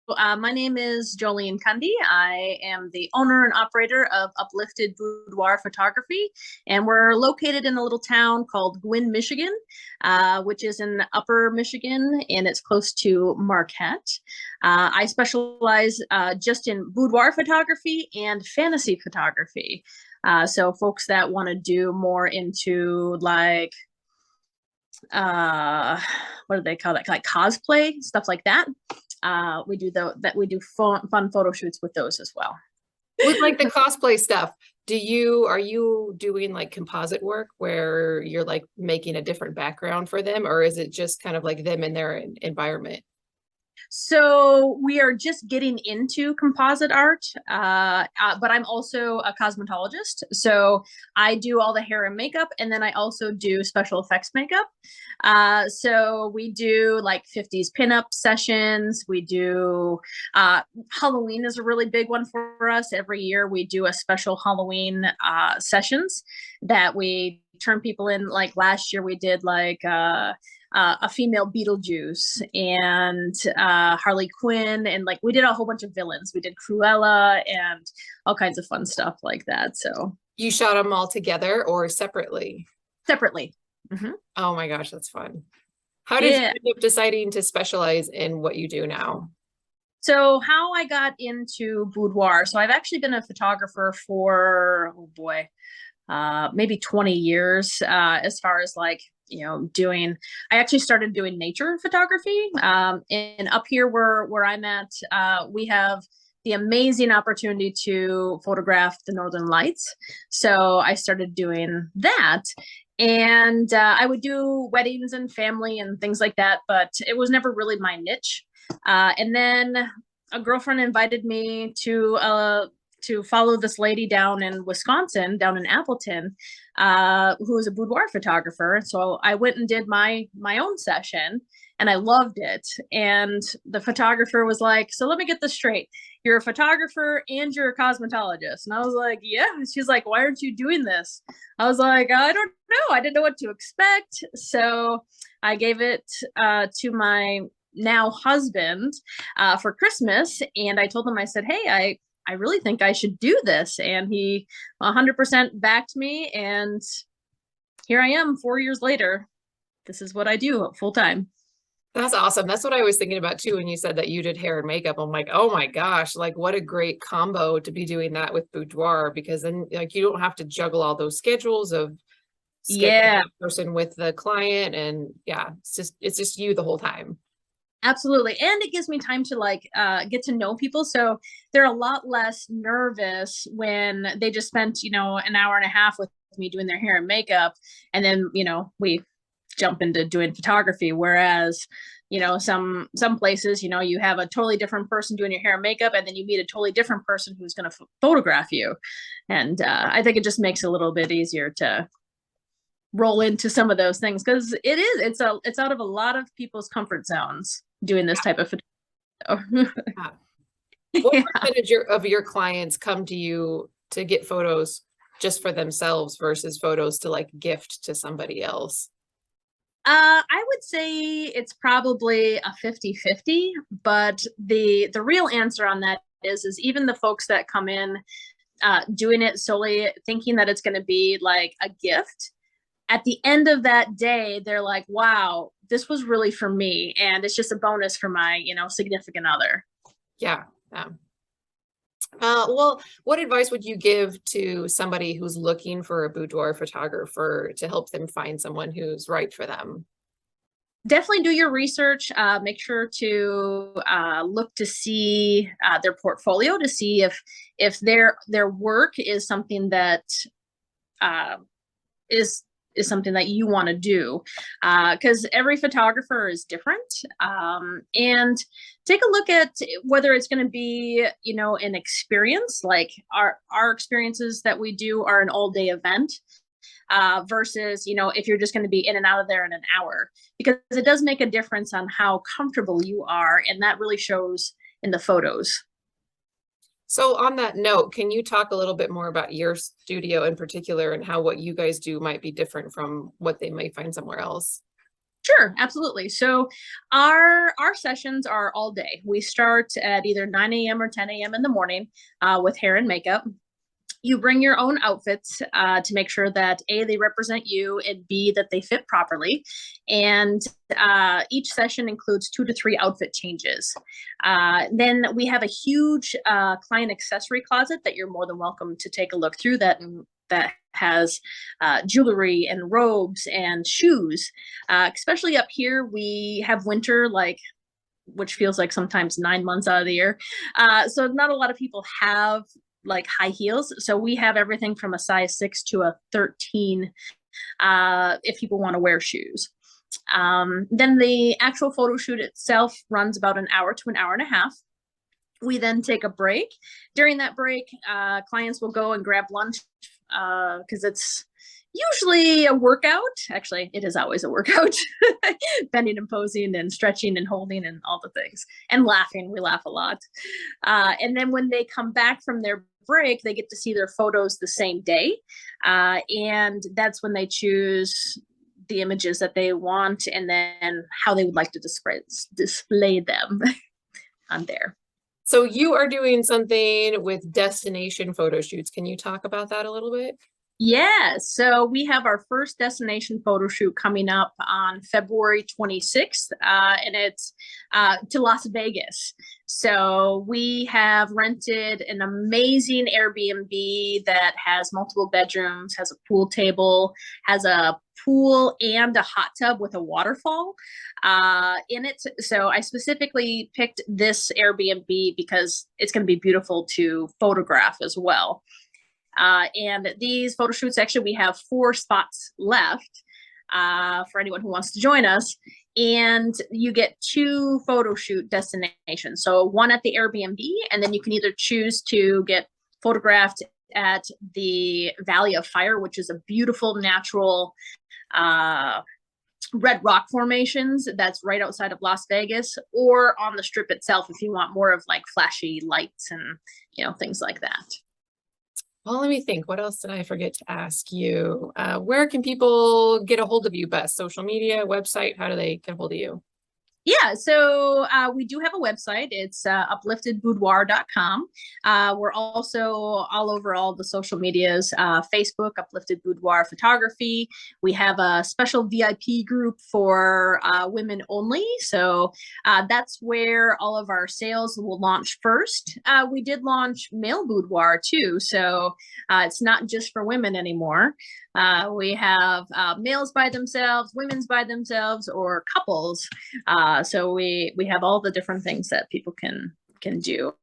My name is Jolene Cundy. I am the owner and operator of Uplifted Boudoir Photography, and we're located in a little town called Gwinn, Michigan, which is in Upper Michigan, and it's close to Marquette. I specialize just in boudoir photography and fantasy photography. So folks that want to do more into like what do they call that, like cosplay stuff like that. We do fun photo shoots with those as well. With like the cosplay stuff, are you doing like composite work where you're like making a different background for them, or is it just kind of like them in their environment? So we are just getting into composite art, but I'm also a cosmetologist. So I do all the hair and makeup, and then I also do special effects makeup. So we do like 50s pinup sessions. We do Halloween is a really big one for us. Every year we do a special Halloween sessions that we turn people in. Like last year we did like a female Beetlejuice and Harley Quinn, and like we did a whole bunch of villains. We did Cruella and all kinds of fun stuff like that. So You shot them all together or separately? separately. Mm-hmm. Oh my gosh, that's fun. How did you Yeah. end up deciding to specialize in what you do now? So how I got into boudoir. So I've actually been a photographer for, oh boy, maybe 20 years, as far as like, doing, I actually started doing nature photography. And up here where I'm at, we have the amazing opportunity to photograph the Northern Lights. So I started doing that. And I would do weddings and family and things like that, but it was never really my niche. And then a girlfriend invited me to follow this lady down in Wisconsin, down in Appleton, who is a boudoir photographer. So I went and did my own session, and I loved it. And the photographer was like, "So let me get this straight. You're a photographer and you're a cosmetologist." And I was like, "Yeah." And she's like, "Why aren't you doing this?" I was like, "I don't know. I didn't know what to expect." So I gave it to my now husband for Christmas, and I told him, I said, "Hey, I really think I should do this." And he 100% backed me. And here I am 4 years later. This is what I do full time. That's awesome. That's what I was thinking about too when you said that you did hair and makeup. I'm like, oh my gosh, like what a great combo to be doing that with boudoir, because then like you don't have to juggle all those schedules of scheduling Yeah, that person with the client, and yeah, it's just you the whole time. absolutely. And it gives me time to like get to know people. So they're a lot less nervous when they just spent, an hour and a half with me doing their hair and makeup. And then, we jump into doing photography. Whereas, some places, you have a totally different person doing your hair and makeup, and then you meet a totally different person who's going to photograph you. And I think it just makes it a little bit easier to roll into some of those things, because it's out of a lot of people's comfort zones doing this type of photography. Yeah. What Yeah. percentage of your clients come to you to get photos just for themselves versus photos to like gift to somebody else? I would say it's probably a 50-50, but the real answer on that is even the folks that come in doing it solely thinking that it's going to be like a gift, at the end of that day, they're like, "Wow, this was really for me." And it's just a bonus for my, significant other. Yeah. Yeah. Well, what advice would you give to somebody who's looking for a boudoir photographer to help them find someone who's right for them? Definitely do your research. Make sure to look to see their portfolio to see if their work is something that uh, is is something that you want to do, because every photographer is different. And take a look at whether it's going to be an experience, like our experiences that we do are an all day event, versus if you're just going to be in and out of there in an hour, because it does make a difference on how comfortable you are, and that really shows in the photos. So on that note, can you talk a little bit more about your studio in particular and how what you guys do might be different from what they might find somewhere else? Sure, absolutely. So our sessions are all day. We start at either 9 a.m. or 10 a.m. in the morning with hair and makeup. You bring your own outfits to make sure that A, they represent you, and B, that they fit properly. And each session includes 2 to 3 outfit changes. Then we have a huge client accessory closet that you're more than welcome to take a look through that has jewelry and robes and shoes. Especially up here, we have winter like which feels like sometimes 9 months out of the year. So not a lot of people have like high heels. So we have everything from a size 6 to a 13 if people want to wear shoes. Then the actual photo shoot itself runs about an hour to an hour and a half. We then take a break. During that break, clients will go and grab lunch because it's usually a workout. Actually, it is always a workout. Bending and posing and stretching and holding and all the things. And laughing. We laugh a lot. And then when they come back from their break, they get to see their photos the same day. And that's when they choose the images that they want and then how they would like to display them on there. So you are doing something with destination photo shoots. Can you talk about that a little bit? Yeah, so we have our first destination photo shoot coming up on February 26th, and it's to Las Vegas. So we have rented an amazing Airbnb that has multiple bedrooms, has a pool table, has a pool and a hot tub with a waterfall in it. So I specifically picked this Airbnb because it's going to be beautiful to photograph as well. And these photo shoots, actually, we have 4 spots left for anyone who wants to join us. And you get 2 photo shoot destinations. So one at the Airbnb, and then you can either choose to get photographed at the Valley of Fire, which is a beautiful natural red rock formations that's right outside of Las Vegas, or on the strip itself if you want more of like flashy lights and things like that. Well, let me think. What else did I forget to ask you? Where can people get a hold of you best? Social media, website? How do they get a hold of you? Yeah, so we do have a website. It's upliftedboudoir.com. We're also all over all the social medias, Facebook, Uplifted Boudoir Photography. We have a special VIP group for women only. So that's where all of our sales will launch first. We did launch male boudoir too. So it's not just for women anymore. We have males by themselves, women's by themselves, or couples. So we have all the different things that people can do.